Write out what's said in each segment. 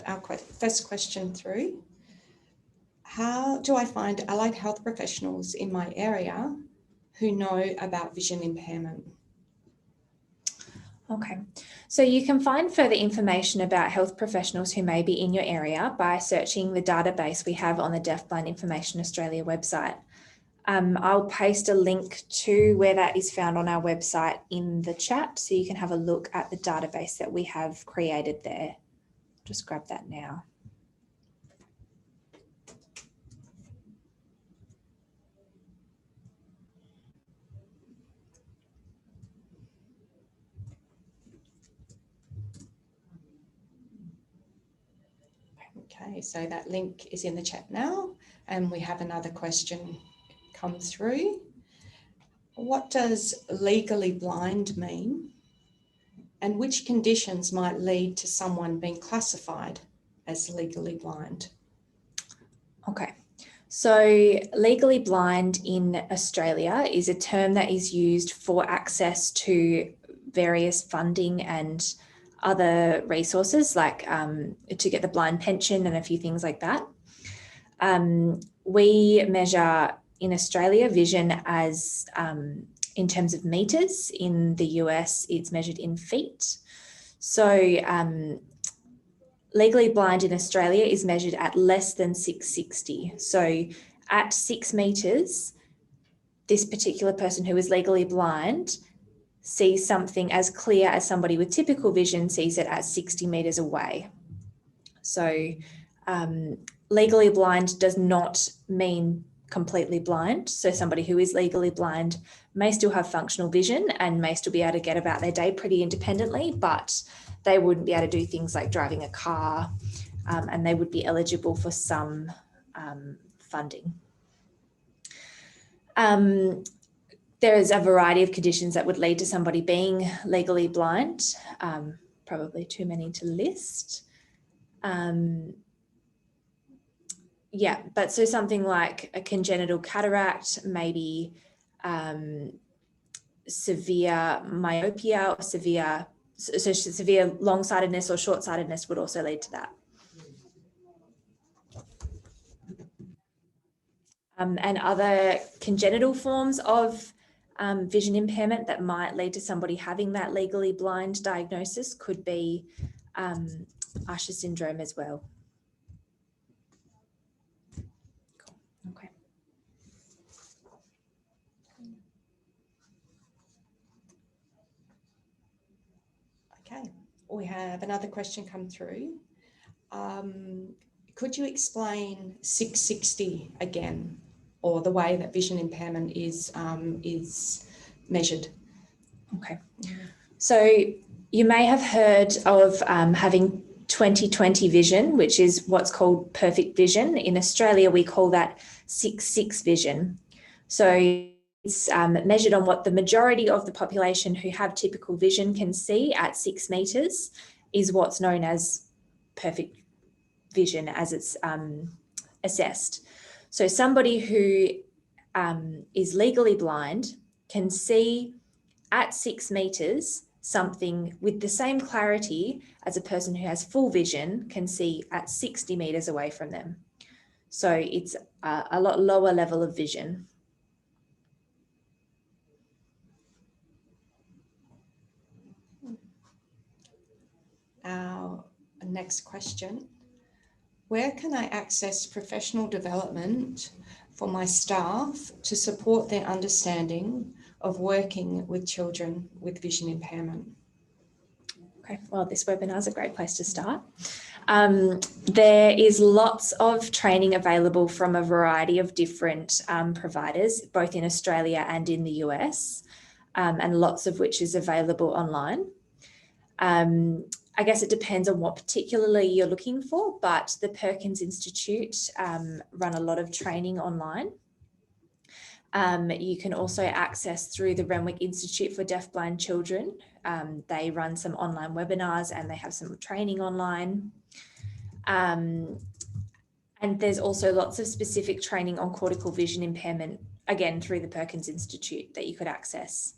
have our first question through. How do I find allied health professionals in my area who know about vision impairment? Okay, so you can find further information about health professionals who may be in your area by searching the database we have on the Deafblind Information Australia website. I'll paste a link to where that is found on our website in the chat, so you can have a look at the database that we have created there. Just grab that now. Okay, so that link is in the chat now, and we have another question come through. What does legally blind mean, and which conditions might lead to someone being classified as legally blind? Okay, so legally blind in Australia is a term that is used for access to various funding and other resources, like to get the blind pension and a few things like that. We measure in Australia vision as in terms of meters. In the US, it's measured in feet. So legally blind in Australia is measured at less than 660. So at 6 meters, this particular person who is legally blind sees something as clear as somebody with typical vision sees it at 60 meters away. So legally blind does not mean completely blind. So somebody who is legally blind may still have functional vision and may still be able to get about their day pretty independently, but they wouldn't be able to do things like driving a car, and they would be eligible for some funding. There is a variety of conditions that would lead to somebody being legally blind, probably too many to list. Yeah, but so something like a congenital cataract, maybe severe myopia or severe long-sightedness or short-sightedness would also lead to that. And other congenital forms of vision impairment that might lead to somebody having that legally blind diagnosis could be Usher syndrome as well. Cool. Okay. Okay, we have another question come through. Could you explain 660 again, or the way that vision impairment is measured? Okay, so you may have heard of having 20/20 vision, which is what's called perfect vision. In Australia, we call that 6/6 vision. So it's measured on what the majority of the population who have typical vision can see at 6 meters is what's known as perfect vision as it's assessed. So somebody who is legally blind can see at 6 meters something with the same clarity as a person who has full vision can see at 60 meters away from them. So it's a lot lower level of vision. Our next question. Where can I access professional development for my staff to support their understanding of working with children with vision impairment? Okay, well, this webinar is a great place to start. There is lots of training available from a variety of different providers, both in Australia and in the US, and lots of which is available online. I guess it depends on what particularly you're looking for, but the Perkins Institute run a lot of training online. You can also access through the Renwick Institute for Deafblind Children. They run some online webinars and they have some training online. And there's also lots of specific training on cortical vision impairment, again, through the Perkins Institute that you could access.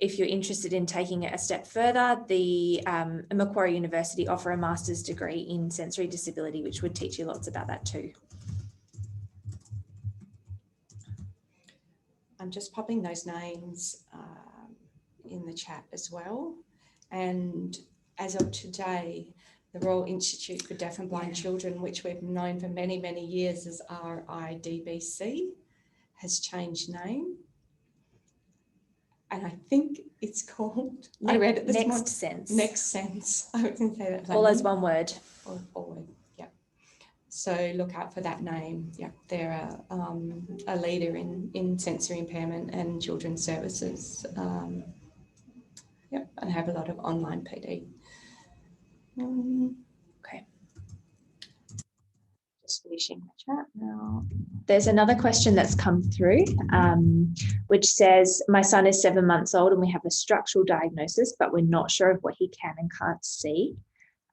If you're interested in taking it a step further, the Macquarie University offer a master's degree in sensory disability, which would teach you lots about that too. I'm just popping those names in the chat as well. And as of today, the Royal Institute for Deaf and Blind Children, which we've known for many, many years as RIDBC, has changed name. And I think it's called, I read it this morning. Next Sense. Next Sense. I was going to say that. All as one word. All word, yeah. So look out for that name. Yeah, they're a leader in sensory impairment and children's services. Yep, and have a lot of online PD. Okay. Just finishing the chat now. There's another question that's come through, which says, my son is 7 months old and we have a structural diagnosis, but we're not sure of what he can and can't see.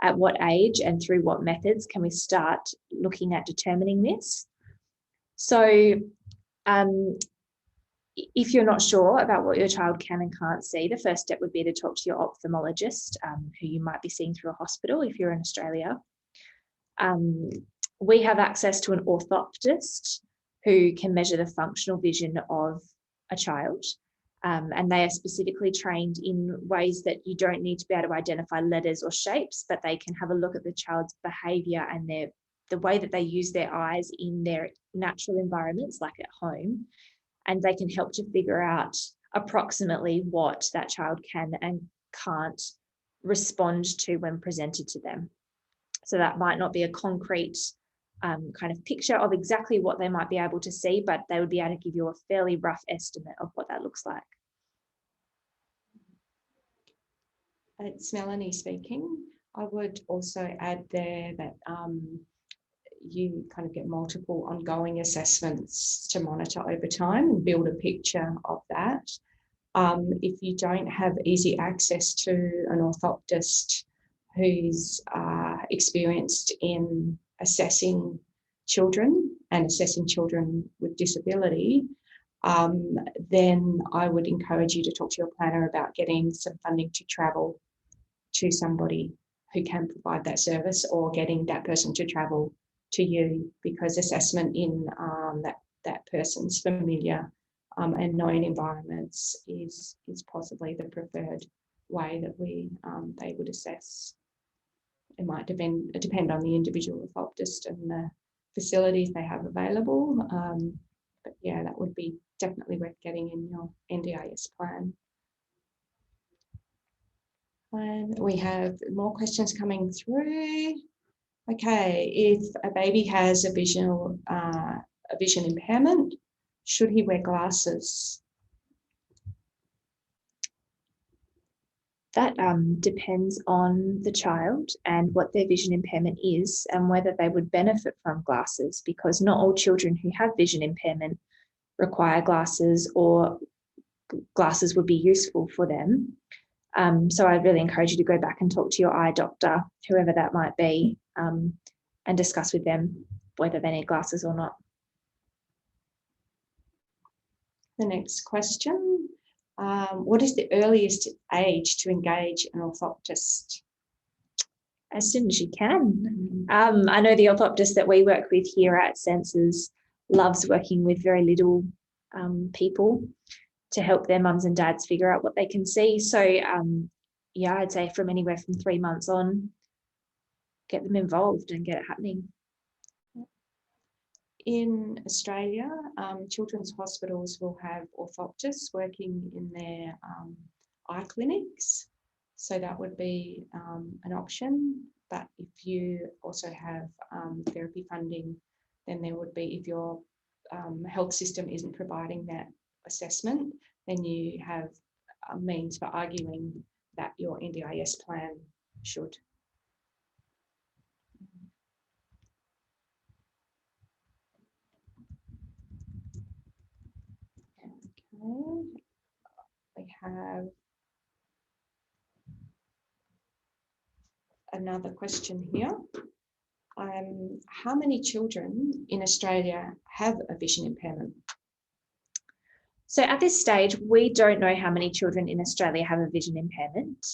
At what age and through what methods can we start looking at determining this? So if you're not sure about what your child can and can't see, the first step would be to talk to your ophthalmologist, who you might be seeing through a hospital if you're in Australia. We have access to an orthoptist who can measure the functional vision of a child. And they are specifically trained in ways that you don't need to be able to identify letters or shapes, but they can have a look at the child's behaviour and the way that they use their eyes in their natural environments, like at home. And they can help to figure out approximately what that child can and can't respond to when presented to them. So that might not be a concrete kind of picture of exactly what they might be able to see, but they would be able to give you a fairly rough estimate of what that looks like. It's Melanie speaking. I would also add there that you kind of get multiple ongoing assessments to monitor over time and build a picture of that. If you don't have easy access to an orthoptist who's experienced in assessing children and assessing children with disability, then I would encourage you to talk to your planner about getting some funding to travel to somebody who can provide that service, or getting that person to travel to you, because assessment in that person's familiar and known environments is possibly the preferred way that they would assess. It might depend on the individual orthoptist and the facilities they have available, but yeah, that would be definitely worth getting in your NDIS plan. And we have more questions coming through. Okay, if a baby has a vision impairment, should he wear glasses? That depends on the child and what their vision impairment is and whether they would benefit from glasses, because not all children who have vision impairment require glasses, or glasses would be useful for them. So I'd really encourage you to go back and talk to your eye doctor, whoever that might be, and discuss with them whether they need glasses or not. The next question, what is the earliest age to engage an orthoptist? As soon as you can. I know the orthoptist that we work with here at Senses loves working with very little people to help their mums and dads figure out what they can see. So yeah, I'd say from anywhere from 3 months on, get them involved and get it happening. In Australia, children's hospitals will have orthoptists working in their eye clinics. So that would be an option. But if you also have therapy funding, then there would be, if your health system isn't providing that assessment, then you have a means for arguing that your NDIS plan should. Okay, we have another question here. How many children in Australia have a vision impairment? So at this stage, we don't know how many children in Australia have a vision impairment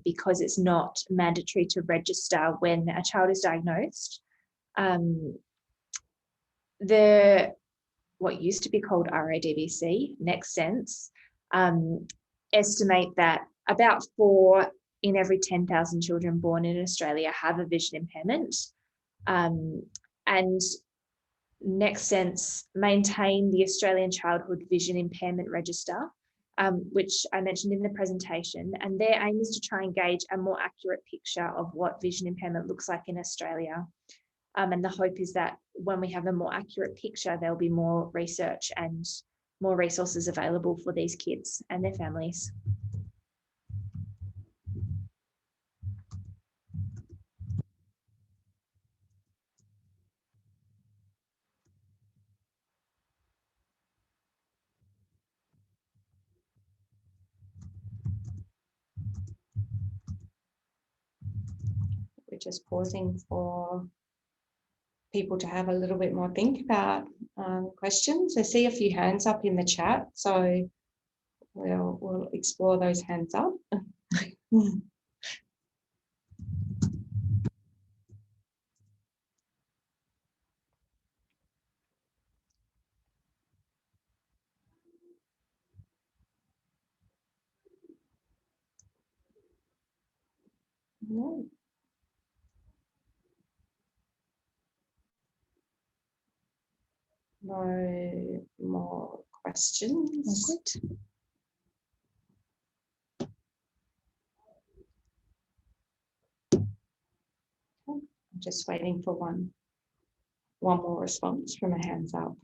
because it's not mandatory to register when a child is diagnosed. What used to be called RADVC, Next Sense, estimate that about 4 in every 10,000 children born in Australia have a vision impairment. And Next Sense maintain the Australian Childhood Vision Impairment Register, which I mentioned in the presentation, and their aim is to try and gauge a more accurate picture of what vision impairment looks like in Australia. And the hope is that when we have a more accurate picture, there'll be more research and more resources available for these kids and their families. We're just pausing for people to have a little bit more think about questions. I see a few hands up in the chat, so we'll explore those hands up. No. No more questions. Good. I'm just waiting for one more response from a hands up.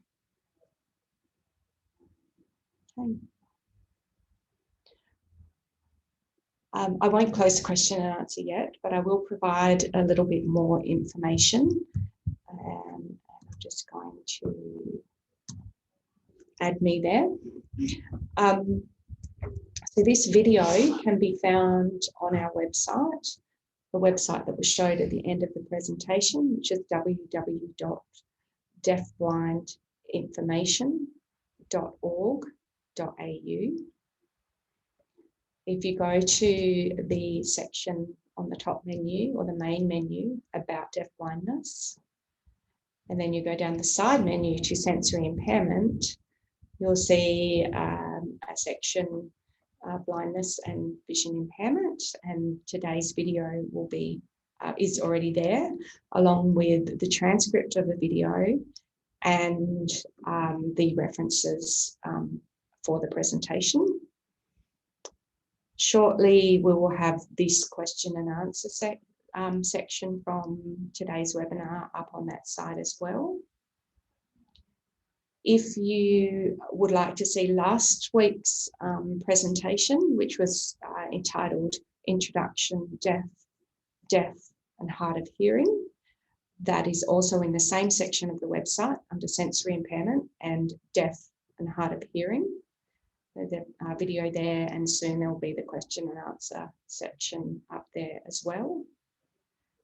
Okay. I won't close the question and answer yet, but I will provide a little bit more information. I'm just going to add me there. So this video can be found on our website, the website that was showed at the end of the presentation, which is www.deafblindinformation.org.au. If you go to the section on the top menu or the main menu about deaf blindness, and then you go down the side menu to sensory impairment, you'll see a section blindness and vision impairment, and today's video will be is already there, along with the transcript of the video and the references for the presentation. Shortly, we will have this question and answer section from today's webinar up on that side as well. If you would like to see last week's presentation, which was entitled Introduction Deaf and Hard of Hearing, that is also in the same section of the website under sensory impairment and deaf and hard of hearing. The video there, and soon there will be the question and answer section up there as well.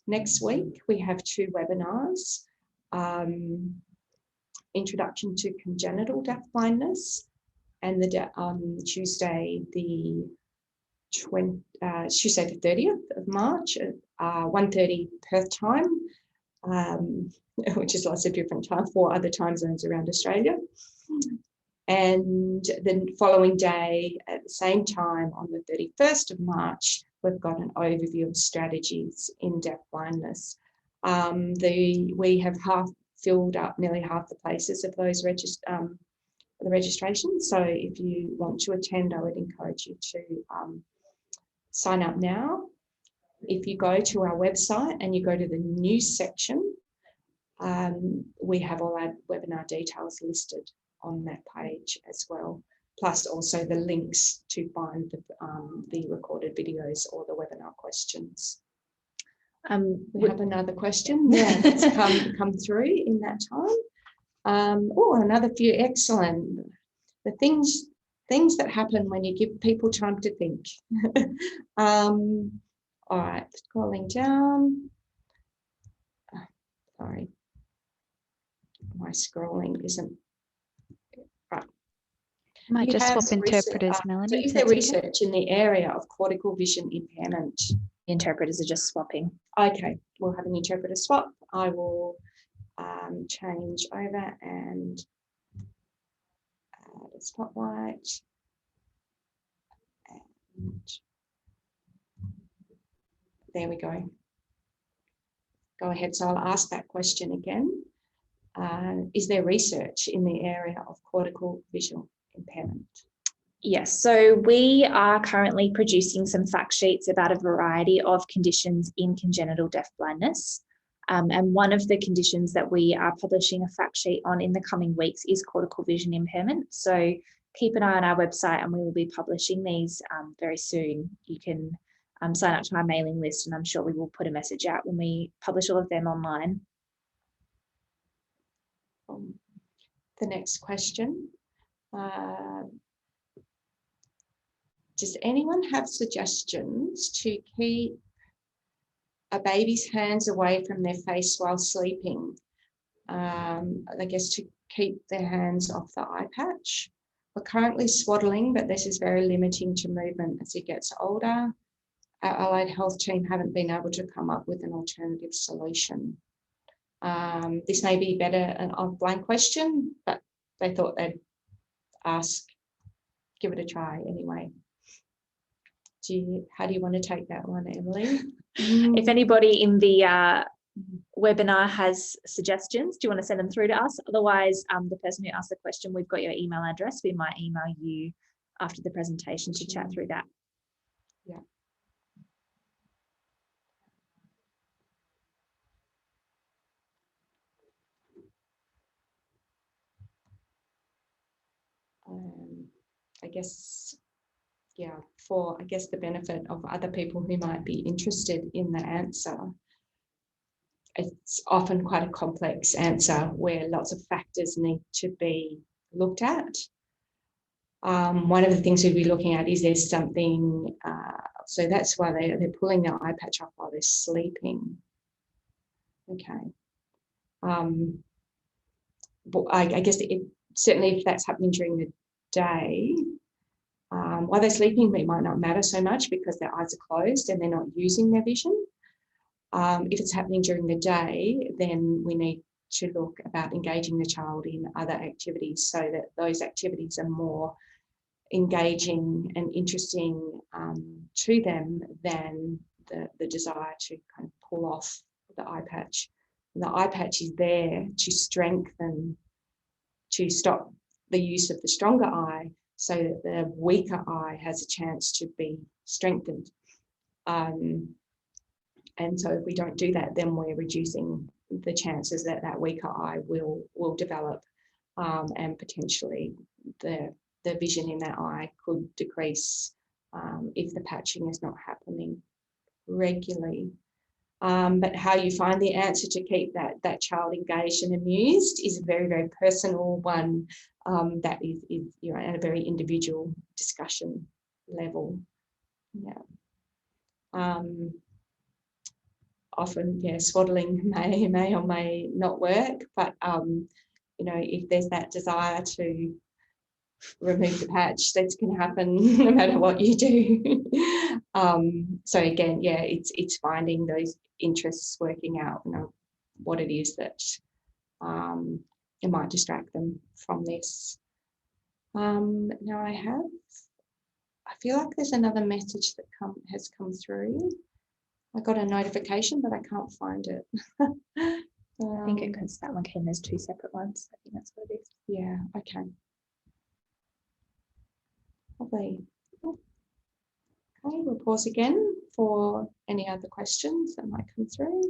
Next week, we have 2 webinars. Introduction to Congenital Deaf Blindness, and on Tuesday the 30th of March at 1:30 Perth time, which is lots of different time, 4 other time zones around Australia. And the following day at the same time on the 31st of March, we've got an overview of strategies in deaf blindness. We have filled up nearly half the places of those the registrations. So if you want to attend, I would encourage you to sign up now. If you go to our website and you go to the news section, we have all our webinar details listed on that page as well, plus also the links to find the recorded videos or the webinar questions. We have another question that's come through in that time. Another few, excellent. The things that happen when you give people time to think. All right, scrolling down. Sorry, my scrolling isn't right. Might You just have swap interpreters, So Melanie. is if there that's okay. research in the area of cortical vision impairment? Interpreters are just swapping. Okay, we'll have an interpreter swap. I will change over and add a spotlight. And there we go. Go ahead. So I'll ask that question again. Is there research in the area of cortical visual impairment? Yes, so we are currently producing some fact sheets about a variety of conditions in congenital deafblindness. And one of the conditions that we are publishing a fact sheet on in the coming weeks is cortical vision impairment. So keep an eye on our website and we will be publishing these very soon. You can sign up to our mailing list and I'm sure we will put a message out when we publish all of them online. The next question. Does anyone have suggestions to keep a baby's hands away from their face while sleeping? I guess to keep their hands off the eye patch. We're currently swaddling, but this is very limiting to movement as he gets older. Our allied health team haven't been able to come up with an alternative solution. This may be better an off-blank question, but they thought they'd give it a try anyway. How do you want to take that one, Emily? If anybody in the webinar has suggestions, do you want to send them through to us? Otherwise, the person who asked the question, we've got your email address. We might email you after the presentation to chat through that. Yeah. I guess, yeah, for the benefit of other people who might be interested in the answer. It's often quite a complex answer where lots of factors need to be looked at. One of the things we'd be looking at is there something, so that's why they're pulling their eye patch off while they're sleeping. Okay. But I guess certainly if that's happening during the day, while they're sleeping, it might not matter so much because their eyes are closed and they're not using their vision. If it's happening during the day, then we need to look about engaging the child in other activities so that those activities are more engaging and interesting to them than the desire to kind of pull off the eye patch. And the eye patch is there to strengthen, to stop the use of the stronger eye so that the weaker eye has a chance to be strengthened. And so if we don't do that, then we're reducing the chances that that weaker eye will develop and potentially the vision in that eye could decrease if the patching is not happening regularly. But how you find the answer to keep that child engaged and amused is a very, very personal one that is at a very individual discussion level. Yeah. Often, swaddling may or may not work, but if there's that desire to remove the patch, that's going to happen no matter what you do. So again, it's finding those interests, working out what it is that it might distract them from this. Now I feel like there's another message that has come through. I got a notification, but I can't find it. I think it because that one came as two separate ones. I think that's what it is. Yeah, okay. Lovely. Okay, we'll pause again for any other questions that might come through.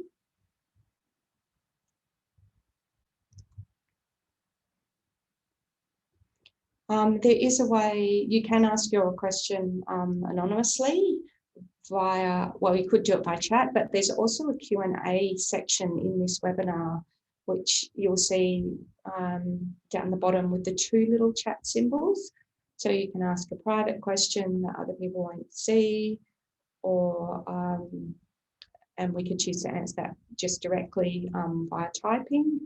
There is a way you can ask your question anonymously via, well, you could do it by chat, but there's also a Q&A section in this webinar, which you'll see down the bottom with the two little chat symbols. So you can ask a private question that other people won't see, or and we can choose to answer that just directly via typing,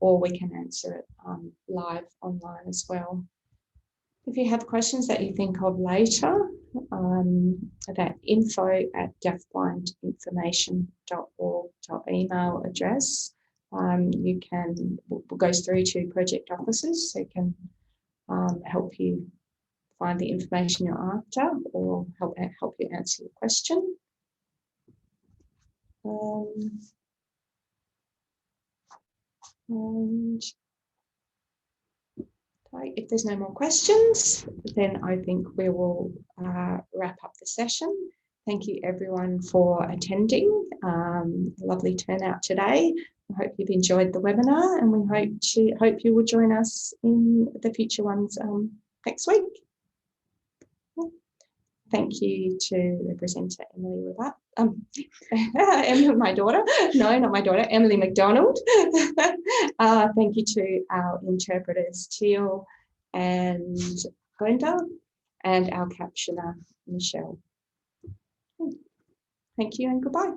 or we can answer it live online as well. If you have questions that you think of later, that info@deafblindinformation.org email address, you can, goes through to project officers who can help you find the information you're after or help you answer your question. And if there's no more questions, then I think we will wrap up the session. Thank you everyone for attending. Lovely turnout today. I hope you've enjoyed the webinar, and we hope you will join us in the future ones next week. Thank you to the presenter, Emily Rivat. Emily, my daughter. No, not my daughter, Emily McDonald. Thank you to our interpreters, Teal and Glenda, and our captioner, Michelle. Thank you and goodbye.